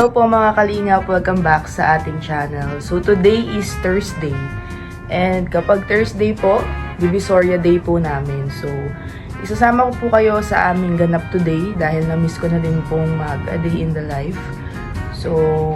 Hello po mga kalingap, welcome back sa ating channel. So today is Thursday. And kapag Thursday po, Divisoria Day po namin. So isasama ko po kayo sa aming ganap today dahil na-miss ko na din pong mag-a day in the life. So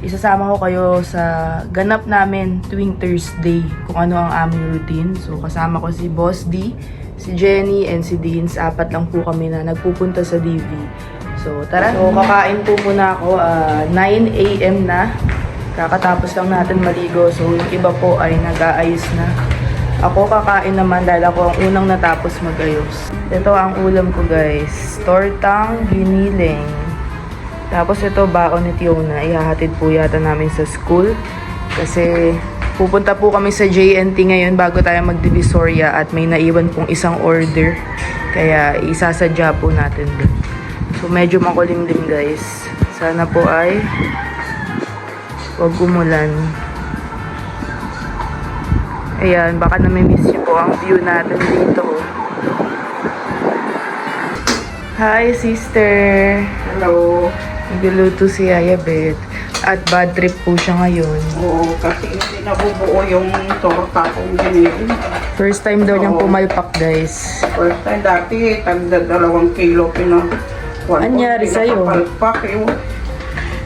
isasama ko kayo sa ganap namin tuwing Thursday kung ano ang aming routine. So kasama ko si Boss D, si Jenny, and si Deans. Apat lang po kami na nagpupunta sa DV. So tara, so kakain po muna ako, 9 AM na. Kakatapos lang natin maligo. So yung iba po ay nag-aayos na. Ako kakain naman dahil ako ang unang natapos mag-ayos. Ito ang ulam ko guys, tortang giniling. Tapos ito baon ni Tiona, ihahatid po yata namin sa school. Kasi pupunta po kami sa JNT ngayon bago tayo mag-Divisoria at may naiwan pong isang order. Kaya isasadya po natin din. So medyo makulimlim guys. Sana po ay wag umulan. Ayan, baka nami-miss niyo po ang view natin dito. Hi sister. Hello. Nagluluto si Yaya Beth. At bad trip po siya ngayon. Oo, kasi hindi nabubuo yung torta kong giniling. First time daw niyang Oo. pumalpak guys. First time dati, tagda 2 kilo Anyari sa'yo? Palpak yun.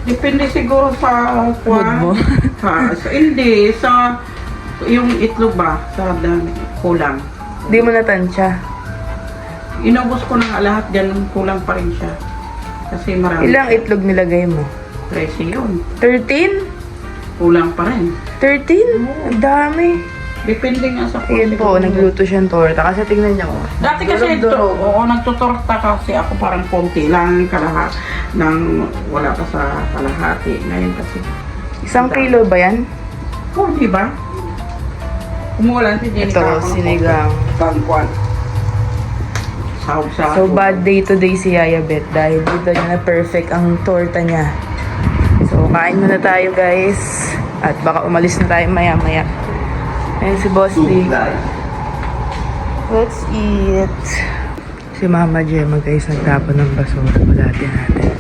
Depende siguro sa Mood mo? Hindi, sa yung itlog ba? Sa kulang. Di mo natansya. Inubos ko na nga lahat dyan, kulang pa rin siya. Kasi marami. Ilang itlog nilagay mo? 13 yun. 13? Kulang pa rin. 13? Ang dami. Depende nga sa Ayan po, nagluto siyang torta. Kasi tingnan niyo. Dati kasi nagtutorta kasi ako parang konti lang kalahat nang wala pa sa kalahati. Ngayon kasi 1 kilo ba yan? oh, di ba? Umulan si Jenny Ito, sinigang. Tangkwan. Sahog-sahog. So, bad day today si Yaya Beth dahil dito niya na perfect ang torta niya. So, kain muna tayo guys. At baka umalis na tayo maya-maya. Ayan si Boss D. Let's eat. Si Mama Gemma guys, nagtapon ng basura. Bulati natin.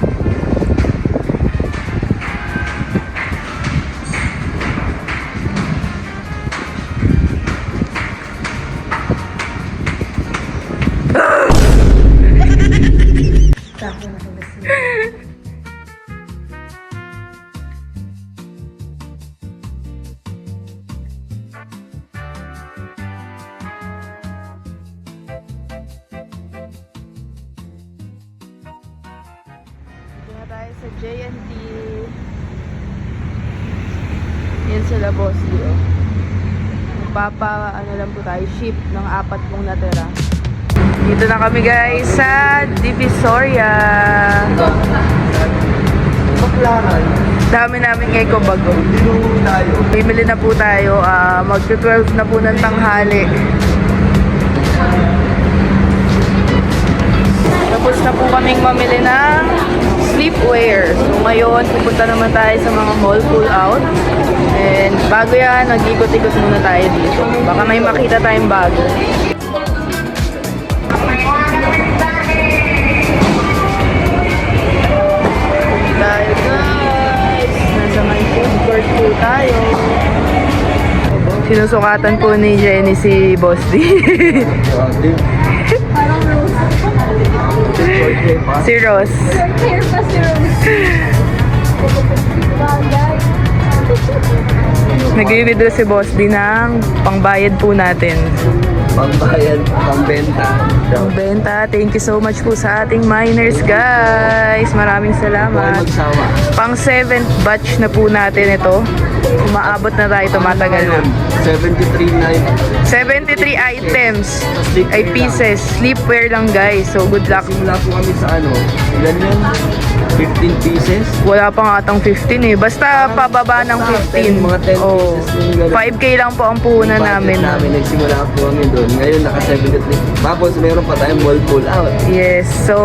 Dito na tayo sa JNT. Yan sila Boss D. Ano lang po tayo, ship ng 4 pong natira. Dito na kami guys sa Divisoria. Dami namin ngayon ko bago. Bimili na po tayo. Mag-12 na po ng tanghali. Tapos na po kaming mamili ng sleepwear. So ngayon, pupunta naman tayo sa mga mall pull out. And bago yan, nag-ikot-ikot muna tayo dito. Baka may makita tayong bago. Tayo guys! Nasa may food court po tayo. Sinusukatan po ni Jenny si Boss D. Si Ross. Nag-i-withdraw si Boss D ng pangbayad po natin. Pangbayad, pangbenta. Pang-benta. Thank you so much po sa ating miners guys. Maraming salamat. Magsawa. Pang 7th batch na po natin ito. Umaabot na tayo, tumatagal na. 73 items ay pieces. Sleepwear lang guys. So good luck. Simula po kami sa ilan yun? 15 pieces? Wala pa nga atang 15 eh. Basta pababa ng 15. Mga 10 Oh, pieces yung ganun. 5K lang po ang puhunan namin. Nagsimula po kami doon. Ngayon naka 73. Tapos meron pa tayong mall pull out. Yes. So,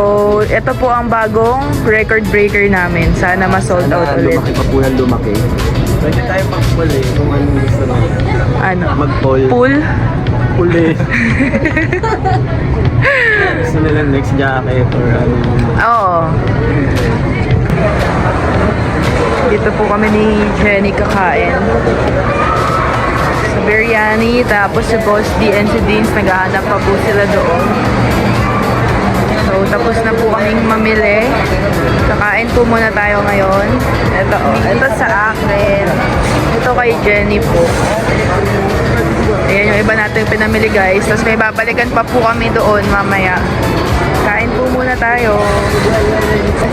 ito po ang bagong record breaker namin. Sana ma-sold out ulit. Lumaki pa po ng lumaki. Pwede tayo mag-pull kung anong gusto mo. Ano? Mag-pull. Pool? Pull Gusto nilang next jacket or ano. Oo. Dito po kami ni Jenny kakain. Sa biryani, tapos si Boss D and si Deans naghahanap pa po sila doon. So, tapos na po kaming mamili. Kakain po muna tayo ngayon. Ito sa akin. Ito kay Jenny po. Ayan yung iba natin pinamili guys. Tapos may babalikan pa po kami doon mamaya. Kain po muna tayo.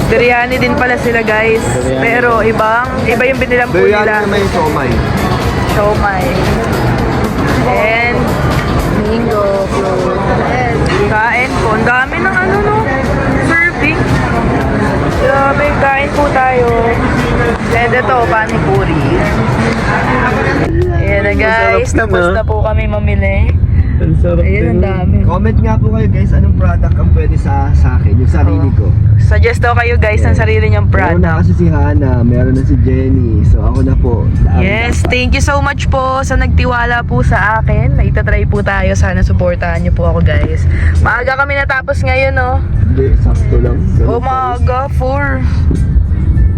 Biryani din pala sila guys. Pero iba yung binilang po Biryani nila. na may siomay. Siomay. And mango. Kain po. Ang dami ng ano no. Serving. Grabe, kain po tayo. And ito, panipuri. Ayan na guys. Masarap Tapos na. na po kami mamili. Ang sarap. Ayan, ang dami. Comment nga po kayo guys, anong product ang pwede sa akin, yung sarili ko. Suggest daw kayo guys ng sarili niyong Meron product. na kasi si Hana, meron na si Jenny, so ako na po. Yes, thank you so much po sa nagtiwala po sa akin. Itatry po tayo. Sana supportahan niyo po ako guys. Maaga kami natapos ngayon, no? Hindi, sakto lang. Umaga, 4.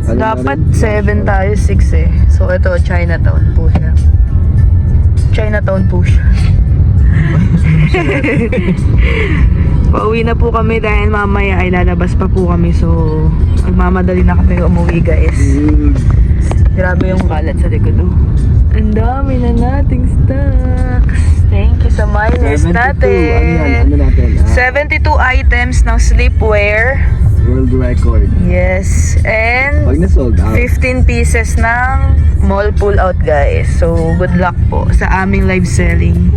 Ano Dapat na rin? 7 tayo, 6 eh. So ito, Chinatown po siya. Chinatown po siya. Pauwi na po kami dahil mamaya ay lalabas pa po kami. So, magmamadali na kami umuwi guys. Grabe yung kalat sa likod. Oh. Ang dami na nating stocks. Thank you sa minus 72, natin. ano natin? 72 items ng sleepwear. World record. Yes. And Pag na-sold out. 15 pieces ng mall pull out guys. So, good luck po sa aming live selling.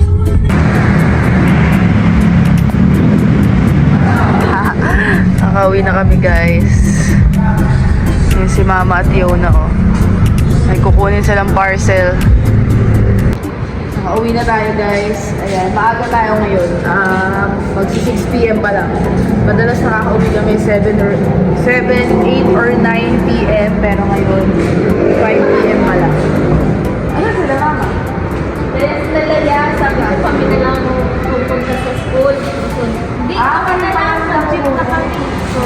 Nakauwi na kami guys. Yung si Mama at Yona oh. May kukunin silang parcel. Nakauwi na tayo guys. Ayan, maaga tayo ngayon. Magsi 6 PM pa lang. Madalas nakaka-uwi kami 7, 8 or 9 PM. Pero ngayon, 5 PM pa lang. Ano sila Mama? Kaya talaga, sabi ko kami na lang pupunta sa school. Hindi, kami na lang, subject na kami. So,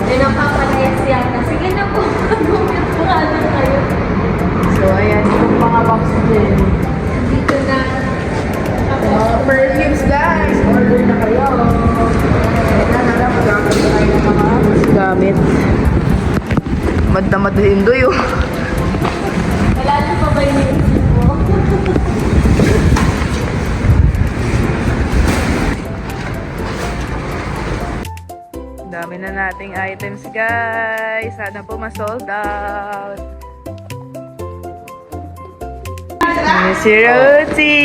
ay napapalayas yata. Sige na po, mag-comment po nga lang kayo. So ayan, yung mga box din. Dito na. Perfumes guys, order na kayo. Ayan na lang, magamit na kayo ng mga gamit. Mad na madaling doyo. Wala na pa ba yung isip mo? Dami na nating items guys. Sana po ma-sold out. Si Roti!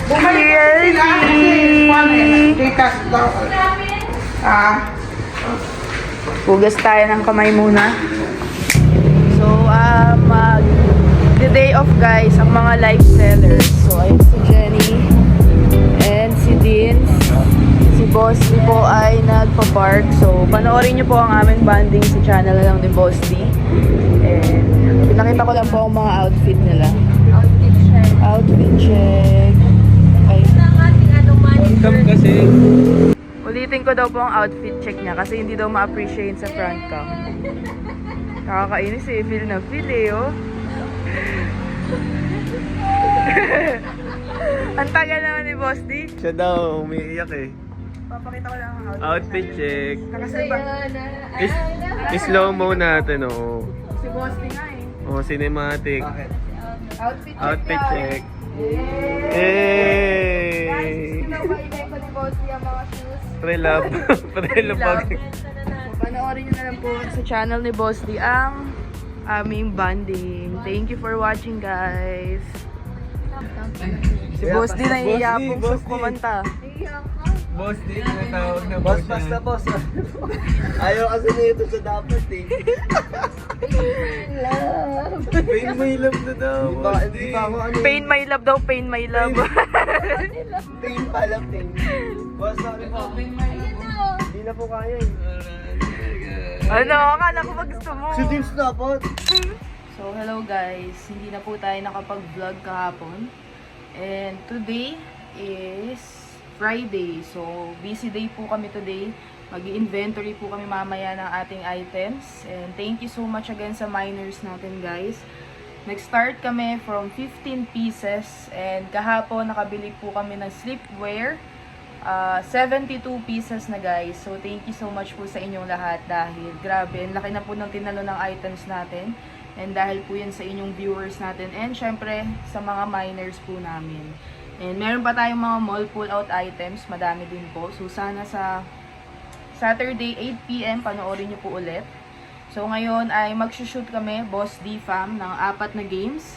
Bumalik sila kasi tikas daw. Hugas tayo ng kamay muna. So, the day off guys, ang mga live sellers. So, ayun si Jenny and si Deans. Si Boss D po ay nagpa-park. So, panoorin niyo po ang aming banding sa channel na lang ni Boss D. And, pinakita ko lang po ang mga outfit nila. Outfit check. Outfit check. Okay. Ito ang ating ano, manager. Ulitin ko daw po ang outfit check niya kasi hindi daw ma-appreciate sa front cam. Nakakainis eh. Feel na feel eh, oh. Ang tagal naman ni Boss D. Siya daw, umiiyak eh. Papakita ko lang ang outfit. Outfit check. Nakasaba. Slow mo natin, oh. Si Boss D nga eh. Oh, cinematic. Outfit check. Guys, Hey! pinapainay ko ni Boss D ang mga shoes. Pre-love. Pre-love. So, panoorin nyo na lang po sa channel ni Boss D ang aming banding. Thank you for watching guys. Si Boss D naiiyak po sa kumanta. Boss, di ko tawag na boss. Basta boss. Ayaw kasi nito sa dapat eh. Pain my love na daw. Hindi pa ako ano. Pain my love daw, pain my love. Pain pala, pain. Boss, sorry po. Hindi na po kaya eh. Ano? Akala ko ba gusto mo? Si James na po. So, hello guys. Hindi na po tayo nakapag-vlog kahapon. And today is Friday. So, busy day po kami today. Mag-inventory po kami mamaya ng ating items. And thank you so much again sa miners natin, guys. Nag-start kami from 15 pieces and kahapon nakabili po kami ng sleepwear. 72 pieces na, guys. So thank you so much po sa inyong lahat dahil grabe, ang laki na po ng tinalo ng items natin. And dahil po yan sa inyong viewers natin and syempre sa mga miners po namin. And meron pa tayong mga mall pull-out items, madami din po. So sana sa Saturday 8 PM panoorin nyo po ulit. So ngayon ay magsushoot kami, Boss D Fam, ng 4 na games.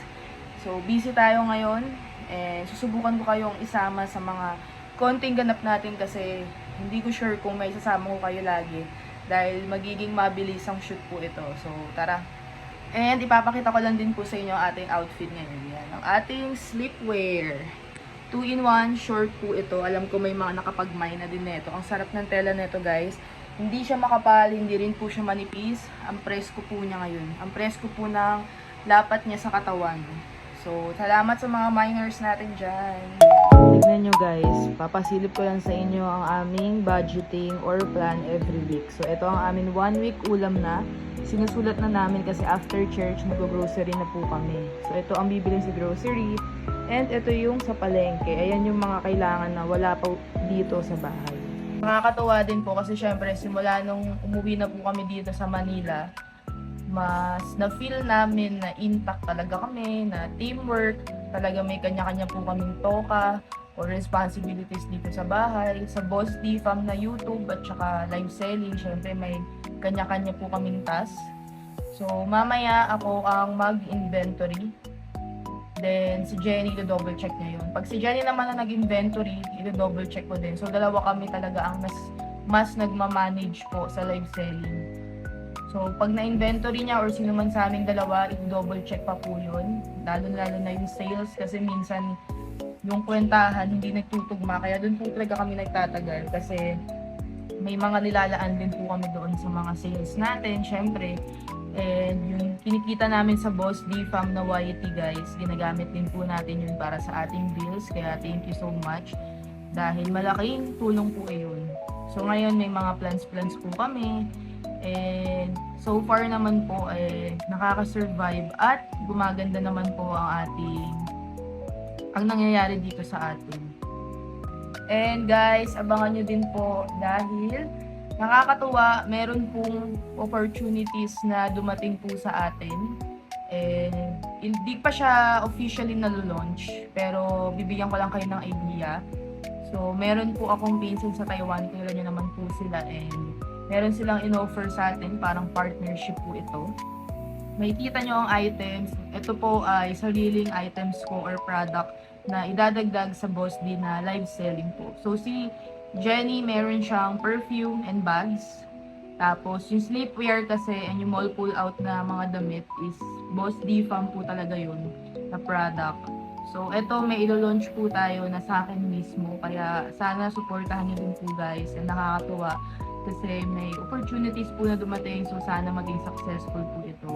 So busy tayo ngayon and susubukan ko kayong isama sa mga konting ganap natin kasi hindi ko sure kung may sasama ko kayo lagi dahil magiging mabilis ang shoot po ito. So tara. And ipapakita ko lang din po sa inyo ang ating outfit ngayon. Yan, ang ating sleepwear. 2-in-1 short po ito. Alam ko may mga nakapag-mine na din nito. Ang sarap ng tela nito, guys. Hindi siya makapal, hindi rin po siya manipis. Ang presko po niya ngayon. Ang presko po ng lapat niya sa katawan. So, salamat sa mga miners natin dyan. Tignan nyo, guys. Papasilip ko lang sa inyo ang aming budgeting or plan every week. So, ito ang aming 1 week ulam na. Sinusulat na namin kasi after church, nag-grocery na po kami. So, ito ang bibili sa grocery. And ito yung sa palengke. Ayan yung mga kailangan na wala pa dito sa bahay. Nakakatuwa din po kasi syempre simula nung umuwi na po kami dito sa Manila, mas na-feel namin na intact talaga kami, na teamwork, talaga may kanya-kanya po kaming toka or responsibilities dito sa bahay. Sa Boss D Fam na YouTube at saka live selling, syempre may kanya-kanya po kaming task. So mamaya ako ang mag-inventory. Then, si Jenny, i-double check niya yun. Pag si Jenny naman na nag-inventory, i-double check ko din. So, dalawa kami talaga ang mas nagmamanage po sa live selling. So, pag na-inventory niya or sino man sa aming dalawa, i-double check pa po yun. Lalo-lalo na yung sales kasi minsan yung kwentahan hindi nagtutugma. Kaya doon po talaga kami nagtatagal kasi may mga nilalaan din po kami doon sa mga sales natin, syempre. And yung kinikita namin sa Boss D Fam na YT, guys, ginagamit din po natin yun para sa ating bills. Kaya thank you so much dahil malaking tulong po yun. So ngayon may mga plans po kami. And so far naman po nakaka-survive at gumaganda naman po ang nangyayari dito sa atin. And guys, abangan nyo din po dahil nakakatuwa, meron pong opportunities na dumating po sa atin. Hindi pa siya officially na-launch, pero bibigyan ko lang kayo ng idea. So, meron po akong pinsan sa Taiwan, kilala nyo naman po sila, and meron silang in-offer sa atin, parang partnership po ito. May kita nyo ang items. Ito po ay sariling items ko or product na idadagdag sa Boss D na live selling po. So, si Jenny, meron siyang perfume and bags. Tapos, yung sleepwear kasi and yung mall pull-out na mga damit is Boss D Fam po talaga yun na product. So, eto may ilo-launch po tayo na sa akin mismo. Kaya, sana supportahan niyo din po, guys. And nakakatuwa kasi may opportunities po na dumating. So, sana maging successful po ito.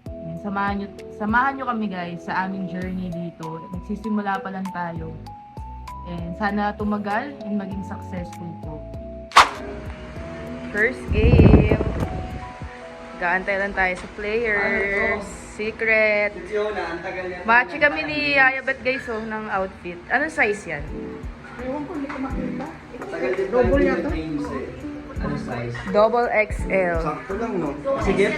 And samahan nyo kami, guys, sa aming journey dito. Nagsisimula pa lang tayo. And sana tumagal and maging successful po. First game. Gaantay lang tayo sa players. Secret. Match kami ni Ayabet, guys, ng outfit. Anong size yan? Ewan ko, hindi ko makita. Double yata. Ano size? Double XL. Sakto lang, no? Sige.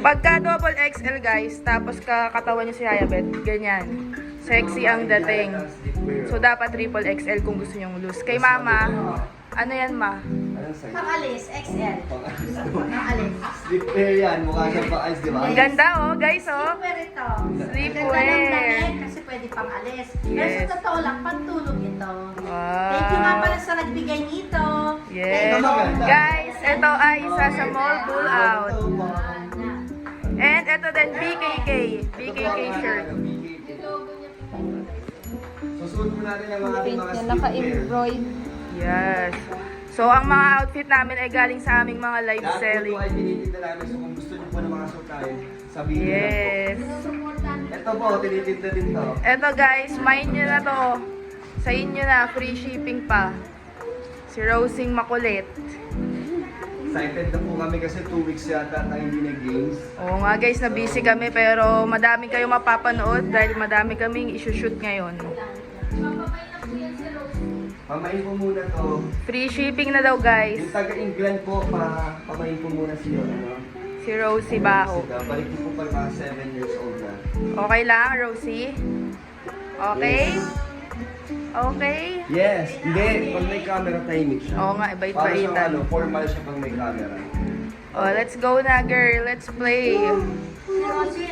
Pagka double XL, guys, tapos katawan niyo si Ayabet, ganyan. Sexy ang dating. So, dapat triple XL kung gusto nyong loose. Kay mama, ano yan, ma? Anong size? Pang-alis, XL. Pang-alis. Slipwear yan. Mukha siyang pang-ice, di ba? Ang ganda, oh, guys, oh. Sleepwear ito. Sleepwear. Ganda ng damit kasi pwede pang-alis. Pero Yes. sa totoo lang, pantulog ito. Wow. Thank you nga pala sa nagbigay nito. Yes. Guys, ito ay isa sa mall pull-out. And ito din, BKK shirt. Susunod mo natin ang mga ating mga slipwear. Naka-embroid. Yes. So, ang mga outfit namin ay galing sa aming mga live Lahat po selling. ito ay tinitinda namin. So kung gusto niyo po ng mga suit tayo, sabihin niyo lang Yes. po. Ito po, tinitinda din to. Eto, guys, mine nyo na to. Sa inyo na, free shipping pa. Si Rosing Makulit. Excited na po kami kasi 2 weeks yata tayo hindi nag-games. Oo nga guys, na busy kami pero madami kayo mapapanood dahil madami kaming isushoot ngayon. Pamain po muna to. Free shipping na daw guys. Yung taga-England po, pamain po muna si Si Rosie Baho. Balik po pa mga 7 years old na. Okay lang, Rosie? Okay? Okay? Yes, hindi. Pag may camera, tahimik siya. Oo nga, Para siyang ibait-baitan. formal siya pag may camera. Oh, let's go na girl, let's play. Si Rosie,